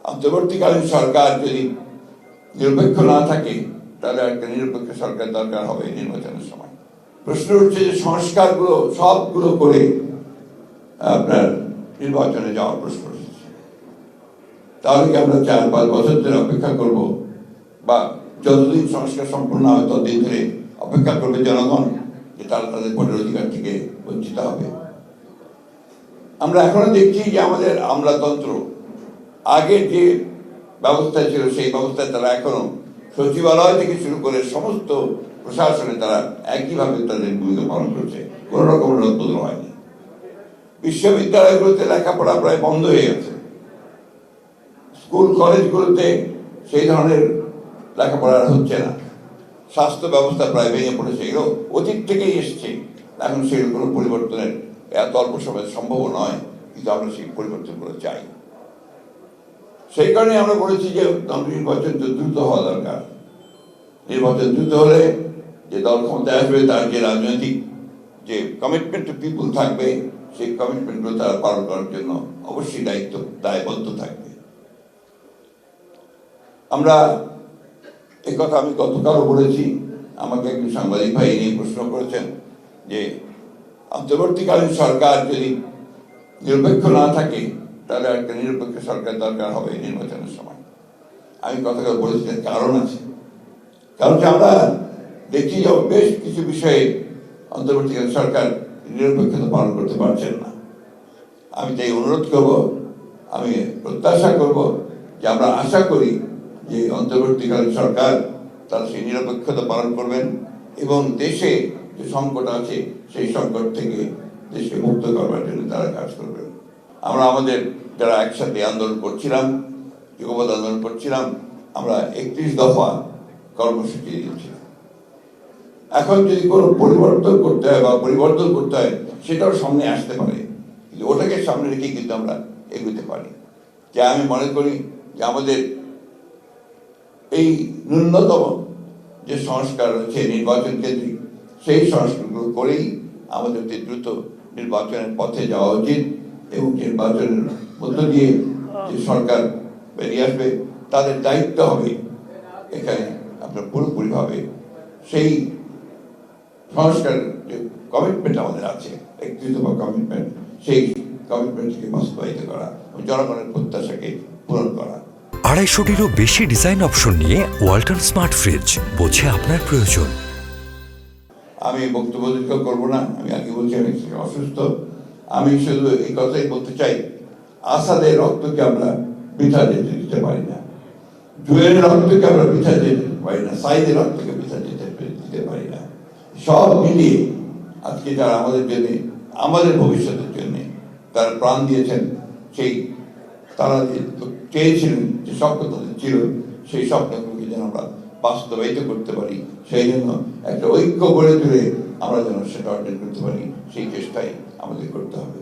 অন্তর্বর্তীকালীন সরকার যদি নিরপেক্ষ না থাকে তাহলে একটা নিরপেক্ষ সরকার দরকার হবে নির্বাচনের সময়। প্রশ্ন হচ্ছে যে সংস্কারগুলো সবগুলো করে আপনার নির্বাচনে যাওয়ার প্রশ্ন উঠেছে। তাহলে কি আমরা 4-5 বছর ধরে অপেক্ষা করব, বা যতদিন সংস্কার সম্পূর্ণ হয় ততদিন ধরে অপেক্ষা করবে জনগণ যে তারা তাদের ভোটের অধিকার থেকে বঞ্চিত হবে? আমরা এখনো দেখছি যে আমাদের আমলাতন্ত্র আগের যে ব্যবস্থা ছিল সেই ব্যবস্থায় তারা এখনো সচিবালয় থেকে শুরু করে সমস্ত প্রশাসনে তারা একইভাবে তাদের ভূমিকা পালন করছে, কোন রকম রদবদল হয়নি। বিশ্ববিদ্যালয়গুলোতে লেখাপড়া প্রায় বন্ধ হয়ে গেছে, স্কুল কলেজগুলোতে সেই ধরনের লেখাপড়া হচ্ছে না, স্বাস্থ্য ব্যবস্থা প্রায় ভেঙে পড়েছে। এগুলো অতীত থেকেই এসছে, এখন সেগুলো পরিবর্তনের এত অল্প সময় সম্ভব নয়, কিন্তু আমরা সেই পরিবর্তনগুলো চাই। সেই কারণে আমরা বলেছি যে নির্বাচন দ্রুত হওয়া দরকার। নির্বাচন দ্রুত হলে যে দল ক্ষমতায় আসবে তার যে রাজনৈতিক যে কমিটমেন্ট টু পিপুল থাকবে, সেই কমিটমেন্টগুলো তারা পালন করার জন্য অবশ্যই দায়বদ্ধ থাকবে। আমরা এই কথা আমি গতকালও বলেছি, আমাকে একজন সাংবাদিক ভাই নিয়ে প্রশ্ন করেছেন যে অন্তর্বর্তীকালীন সরকার যদি নিরপেক্ষ না থাকে তাহলে একটা নিরপেক্ষ সরকার দরকার হবে নির্বাচনের সময়। আমি কথাটা বলেছি, কারণ আছে। কারণ আমরা দেখছি যে বেশ কিছু বিষয়ে অন্তর্বর্তীকালীন সরকার নিরপেক্ষতা পালন করতে পারছেন না। আমি তাই অনুরোধ করব, আমি প্রত্যাশা করব যে আমরা আশা করি যে অন্তর্বর্তীকালীন সরকার তারা সেই নিরপেক্ষতা পালন করবেন এবং দেশে যে সংকট আছে সেই সংকট থেকে দেশকে মুক্ত করবার জন্য তারা কাজ করবেন। আমরা আমাদের যারা একসাথে আন্দোলন করছিলাম, যুগপৎ আন্দোলন করছিলাম, আমরা 31 দফা কর্মসূচি দিয়েছিলাম। এখন যদি কোনো পরিবর্তন করতে হয় বা পরিবর্তন করতে হয় সেটাও সামনে আসতে পারে, কিন্তু ওটাকে সামনে রেখে কিন্তু আমরা এগোতে পারি। যে আমি মনে করি যে আমাদের এই ন্যূনতম যে সংস্কার রয়েছে নির্বাচন কেন্দ্রিক, সেই সংস্কারগুলো করেই আমাদের দ্রুত নির্বাচনের পথে যাওয়া উচিত এবং নির্বাচনের মধ্য দিয়ে যে সরকার বেরিয়ে আসবে তাদের দায়িত্ব হবে এখানে আপনার পুরোপুরিভাবে সেই সংস্কার যে কমিটমেন্ট আমাদের আছে, 31 দফা কমিটমেন্ট, সেই কমিটমেন্টকে বাস্তবায়িত করা, জনগণের প্রত্যাশাকে পূরণ করা। 250-টিরও বেশি ডিজাইন অপশন নিয়ে ওয়ালটন স্মার্ট ফ্রিজ, বোঝে আপনার প্রয়োজন। আমি বক্তব্য দীর্ঘ করবো না, আমি আগে বলছি আমি অসুস্থ। আমি শুধু এই কথাই বলতে চাই, আসাদের রক্তকে আমরা বৃথা যেতে দিতে পারি না, জুয়েলের রক্তকে আমরা বৃথা যেতে পারি না, সাইদের রক্তকে বৃথা যেতে দিতে পারি না। সব মিলিয়ে আজকে যারা আমাদের জন্য, আমাদের ভবিষ্যতের জন্য তারা প্রাণ দিয়েছেন, সেই তারা যে চেয়েছিলেন, যে স্বপ্ন তাদের ছিল, সেই স্বপ্নগুলোকে যেন আমরা বাস্তবায়িত করতে পারি, সেই জন্য একটা ঐক্য গড়ে তুলে আমরা যেন সেটা অর্জন করতে পারি, সেই চেষ্টাই আমাদের করতে হবে।